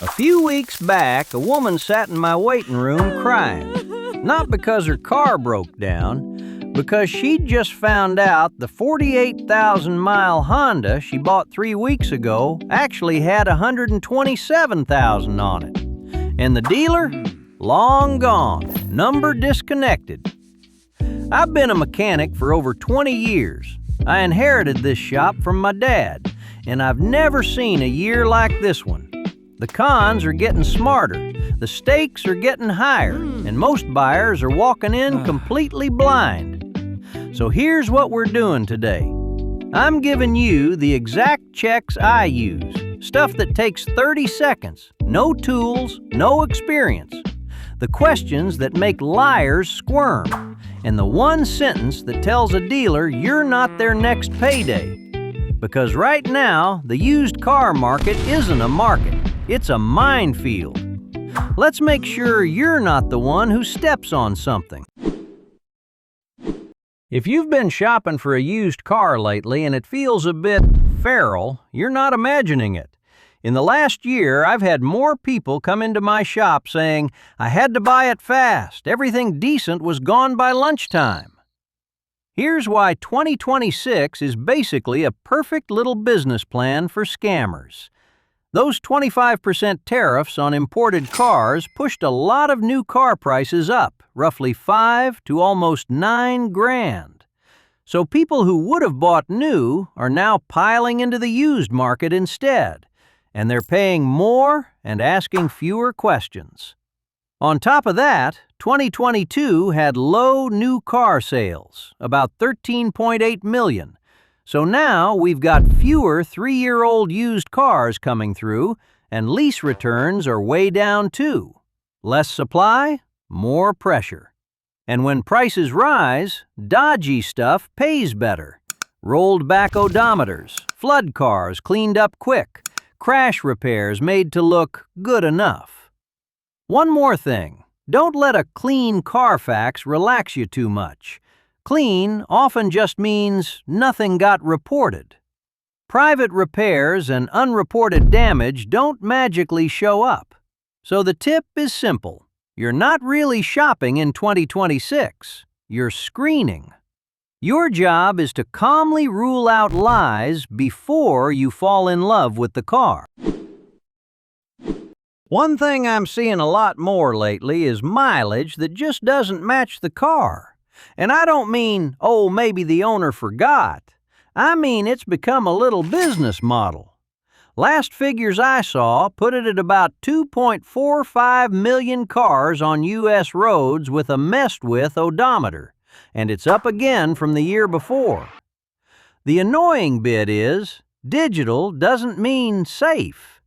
A few weeks back, a woman sat in my waiting room crying. Not because her car broke down, because she'd just found out the 48,000-mile Honda she bought 3 weeks ago actually had 127,000 on it. And the dealer? Long gone, number disconnected. I've been a mechanic for over 20 years. I inherited this shop from my dad, and I've never seen a year like this one. The cons are getting smarter, the stakes are getting higher, and most buyers are walking in completely blind. So here's what we're doing today. I'm giving you the exact checks I use, stuff that takes 30 seconds, no tools, no experience. The questions that make liars squirm, and the one sentence that tells a dealer you're not their next payday. Because right now, the used car market isn't a market. It's a minefield. Let's make sure you're not the one who steps on something. If you've been shopping for a used car lately and it feels a bit feral, you're not imagining it. In the last year, I've had more people come into my shop saying, "I had to buy it fast. Everything decent was gone by lunchtime." Here's why 2026 is basically a perfect little business plan for scammers. Those 25% tariffs on imported cars pushed a lot of new car prices up, roughly 5 to almost 9 grand. So people who would have bought new are now piling into the used market instead, and they're paying more and asking fewer questions. On top of that, 2022 had low new car sales, about 13.8 million. So now we've got fewer 3-year-old used cars coming through, and lease returns are way down too. Less supply, more pressure. And when prices rise, dodgy stuff pays better. Rolled back odometers, flood cars cleaned up quick, crash repairs made to look good enough. One more thing, don't let a clean Carfax relax you too much. Clean often just means nothing got reported. Private repairs and unreported damage don't magically show up. So the tip is simple. You're not really shopping in 2026. You're screening. Your job is to calmly rule out lies before you fall in love with the car. One thing I'm seeing a lot more lately is mileage that just doesn't match the car. And I don't mean, oh, maybe the owner forgot. I mean it's become a little business model. Last figures I saw put it at about 2.45 million cars on U.S. roads with a messed-with odometer, and it's up again from the year before. The annoying bit is, digital doesn't mean safe.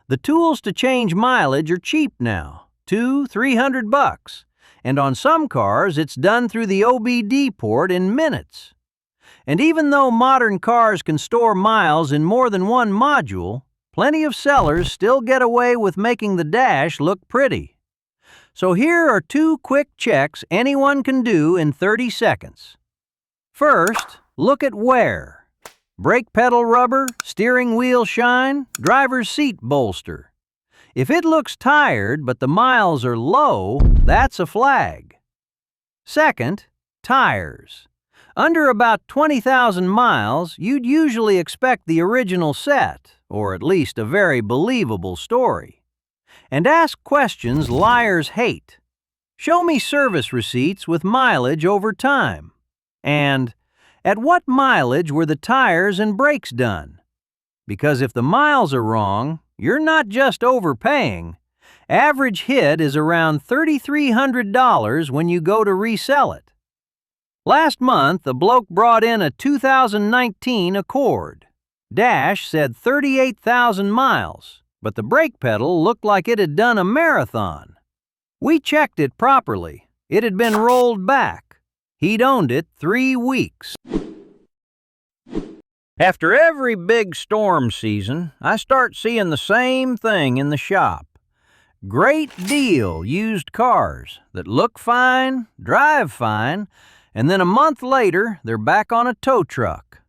The tools to change mileage are cheap now, $200-300. And on some cars, it's done through the OBD port in minutes. And even though modern cars can store miles in more than one module, plenty of sellers still get away with making the dash look pretty. So here are 2 quick checks anyone can do in 30 seconds. First, look at wear. Brake pedal rubber, steering wheel shine, driver's seat bolster. If it looks tired but the miles are low, that's a flag. Second, tires. Under about 20,000 miles, you'd usually expect the original set, or at least a very believable story. And ask questions liars hate. Show me service receipts with mileage over time. And, at what mileage were the tires and brakes done? Because if the miles are wrong, you're not just overpaying. Average hit is around $3,300 when you go to resell it. Last month, a bloke brought in a 2019 Accord. Dash said 38,000 miles, but the brake pedal looked like it had done a marathon. We checked it properly. It had been rolled back. He'd owned it 3 weeks. After every big storm season, I start seeing the same thing in the shop. Great deal used cars that look fine, drive fine, and then a month later, they're back on a tow truck.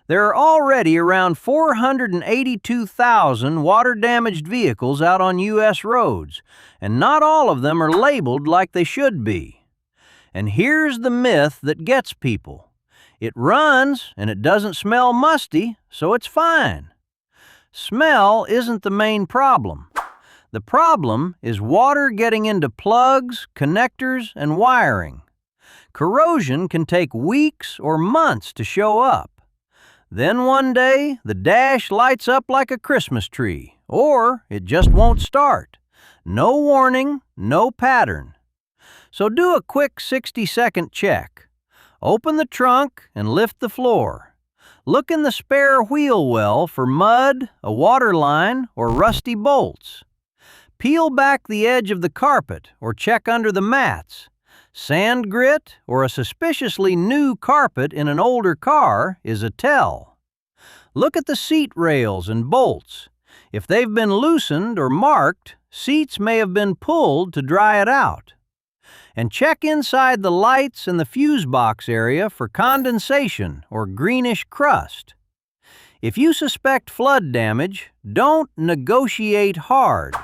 There are already around 482,000 water-damaged vehicles out on U.S. roads, and not all of them are labeled like they should be. And here's the myth that gets people. It runs and it doesn't smell musty, so it's fine. Smell isn't the main problem. The problem is water getting into plugs, connectors, and wiring. Corrosion can take weeks or months to show up. Then one day, the dash lights up like a Christmas tree, or it just won't start. No warning, no pattern. So do a quick 60-second check. Open the trunk and lift the floor. Look in the spare wheel well for mud, a water line, or rusty bolts. Peel back the edge of the carpet or check under the mats. Sand grit or a suspiciously new carpet in an older car is a tell. Look at the seat rails and bolts. If they've been loosened or marked, seats may have been pulled to dry it out. And check inside the lights and the fuse box area for condensation or greenish crust. If you suspect flood damage, don't negotiate hard.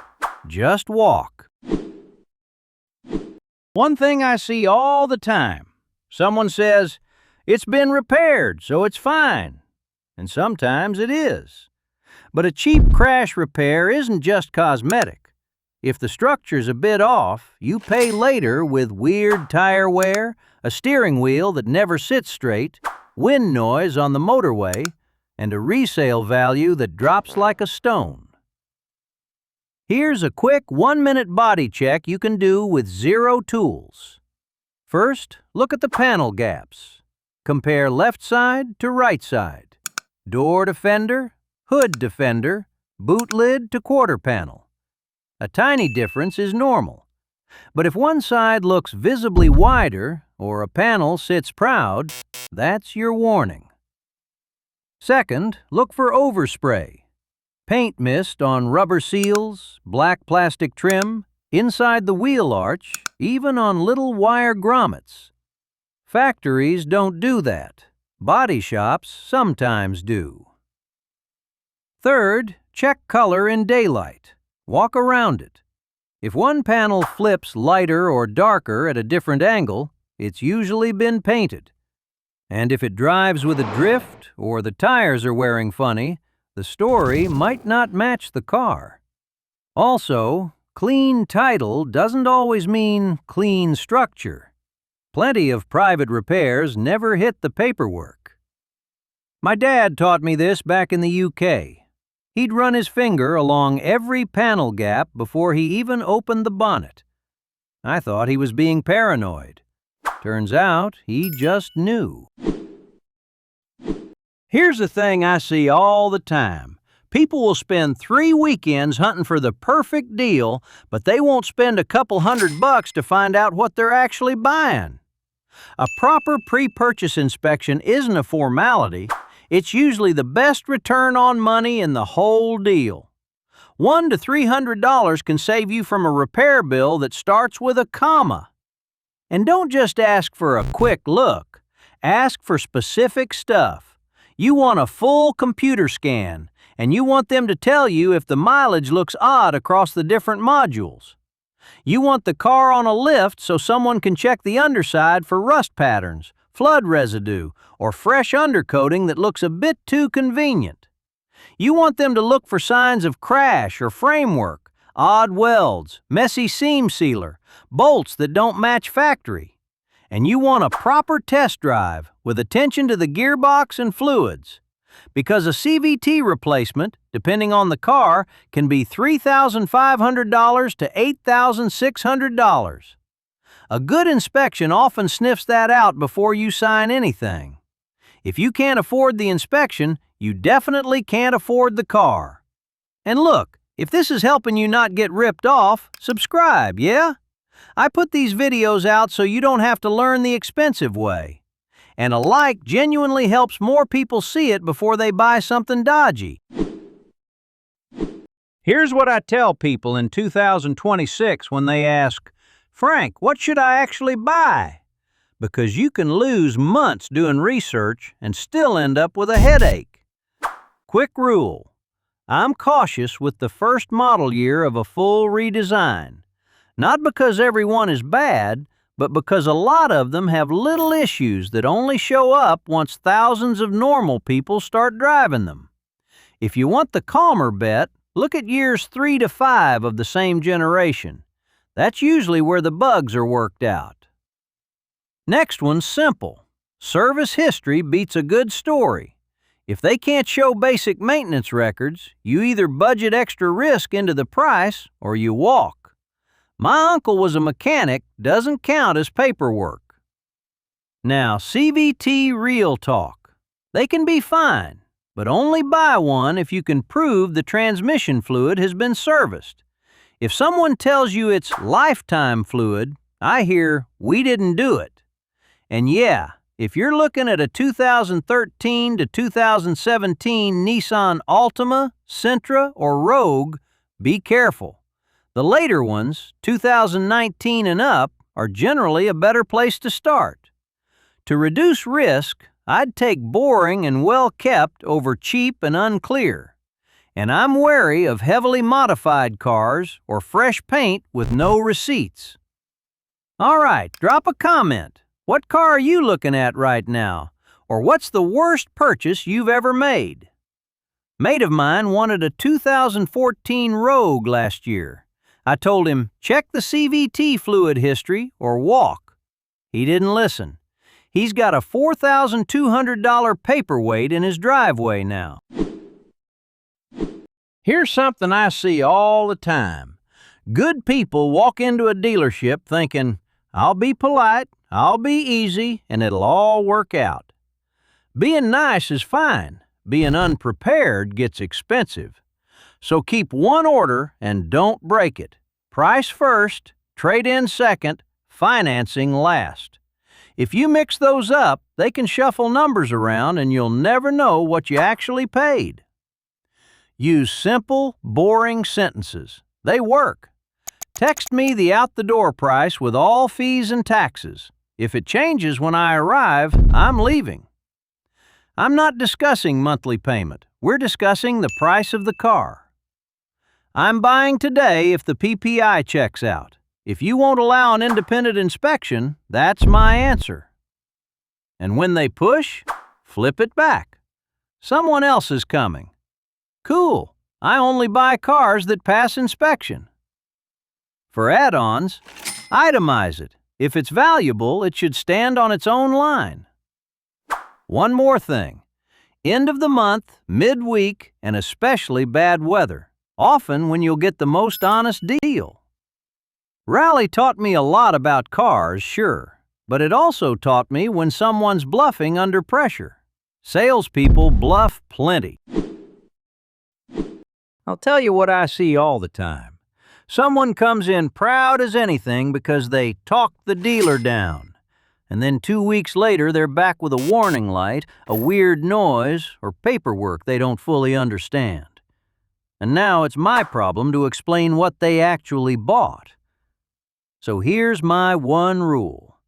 Just walk. One thing I see all the time. Someone says, "It's been repaired, so it's fine." And sometimes it is. But a cheap crash repair isn't just cosmetic. If the structure's a bit off, you pay later with weird tire wear, a steering wheel that never sits straight, wind noise on the motorway, and a resale value that drops like a stone. Here's a quick 1-minute body check you can do with 0 tools. First, look at the panel gaps. Compare left side to right side. Door to fender, hood to fender, boot lid to quarter panel. A tiny difference is normal. But if one side looks visibly wider or a panel sits proud, that's your warning. Second, look for overspray. Paint mist on rubber seals, black plastic trim, inside the wheel arch, even on little wire grommets. Factories don't do that. Body shops sometimes do. Third, check color in daylight. Walk around it. If one panel flips lighter or darker at a different angle, it's usually been painted. And if it drives with a drift or the tires are wearing funny, the story might not match the car. Also, clean title doesn't always mean clean structure. Plenty of private repairs never hit the paperwork. My dad taught me this back in the UK. He'd run his finger along every panel gap before he even opened the bonnet. I thought he was being paranoid. Turns out he just knew. Here's the thing I see all the time. People will spend 3 weekends hunting for the perfect deal, but they won't spend a couple $100 to find out what they're actually buying. A proper pre-purchase inspection isn't a formality. It's usually the best return on money in the whole deal. $100 to $300 can save you from a repair bill that starts with a comma. And don't just ask for a quick look. Ask for specific stuff. You want a full computer scan, and you want them to tell you if the mileage looks odd across the different modules. You want the car on a lift so someone can check the underside for rust patterns, flood residue, or fresh undercoating that looks a bit too convenient. You want them to look for signs of crash or framework, odd welds, messy seam sealer, bolts that don't match factory. And you want a proper test drive with attention to the gearbox and fluids. Because a CVT replacement, depending on the car, can be $3,500 to $8,600. A good inspection often sniffs that out before you sign anything. If you can't afford the inspection, you definitely can't afford the car. And look, if this is helping you not get ripped off, subscribe, yeah? I put these videos out so you don't have to learn the expensive way. And a like genuinely helps more people see it before they buy something dodgy. Here's what I tell people in 2026 when they ask, "Frank, what should I actually buy?" because you can lose months doing research and still end up with a headache. Quick rule: I'm cautious with the first model year of a full redesign, not because every one is bad, but because a lot of them have little issues that only show up once thousands of normal people start driving them. If you want the calmer bet, look at years 3 to 5 of the same generation. That's usually where the bugs are worked out. Next one's simple. Service history beats a good story. If they can't show basic maintenance records, you either budget extra risk into the price or you walk. My uncle was a mechanic, doesn't count as paperwork. Now, CVT real talk. They can be fine, but only buy one if you can prove the transmission fluid has been serviced. If someone tells you it's lifetime fluid, I hear, "We didn't do it." And yeah, if you're looking at a 2013 to 2017 Nissan Altima, Sentra, or Rogue, be careful. The later ones, 2019 and up, are generally a better place to start. To reduce risk, I'd take boring and well-kept over cheap and unclear. And I'm wary of heavily modified cars or fresh paint with no receipts. All right, drop a comment. What car are you looking at right now? Or what's the worst purchase you've ever made? Mate of mine wanted a 2014 Rogue last year. I told him, check the CVT fluid history or walk. He didn't listen. He's got a $4,200 paperweight in his driveway now. Here's something I see all the time. Good people walk into a dealership thinking, I'll be polite, I'll be easy, and it'll all work out. Being nice is fine. Being unprepared gets expensive. So keep one order and don't break it. Price first, trade-in second, financing last. If you mix those up, they can shuffle numbers around and you'll never know what you actually paid. Use simple, boring sentences. They work. Text me the out-the-door price with all fees and taxes. If it changes when I arrive, I'm leaving. I'm not discussing monthly payment. We're discussing the price of the car. I'm buying today if the PPI checks out. If you won't allow an independent inspection, that's my answer. And when they push, flip it back. Someone else is coming. Cool, I only buy cars that pass inspection. For add-ons, itemize it. If it's valuable, it should stand on its own line. One more thing. End of the month, midweek, and especially bad weather. Often when you'll get the most honest deal. Rally taught me a lot about cars, sure, but it also taught me when someone's bluffing under pressure. Salespeople bluff plenty. I'll tell you what I see all the time. Someone comes in proud as anything because they talked the dealer down. And then 2 weeks later, they're back with a warning light, a weird noise, or paperwork they don't fully understand. And now it's my problem to explain what they actually bought. So here's my one rule.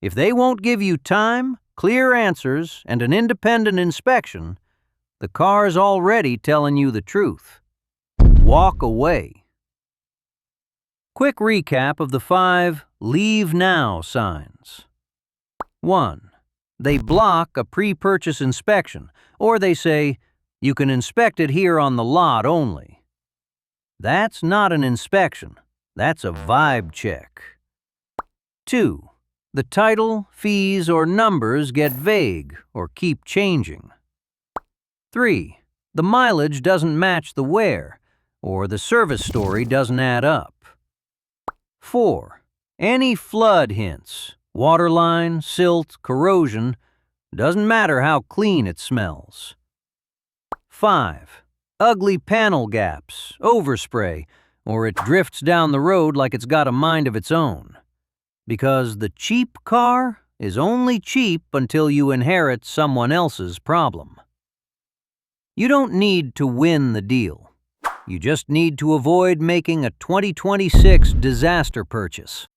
If they won't give you time, clear answers, and an independent inspection, the car's already telling you the truth. Walk away. Quick recap of the 5 Leave Now signs. 1. They block a pre-purchase inspection, or they say, you can inspect it here on the lot only. That's not an inspection. That's a vibe check. 2. The title, fees, or numbers get vague or keep changing. 3. The mileage doesn't match the wear, or the service story doesn't add up. 4. Any flood hints, waterline, silt, corrosion, doesn't matter how clean it smells. 5. Ugly panel gaps, overspray, or it drifts down the road like it's got a mind of its own. Because the cheap car is only cheap until you inherit someone else's problem. You don't need to win the deal. You just need to avoid making a 2026 disaster purchase.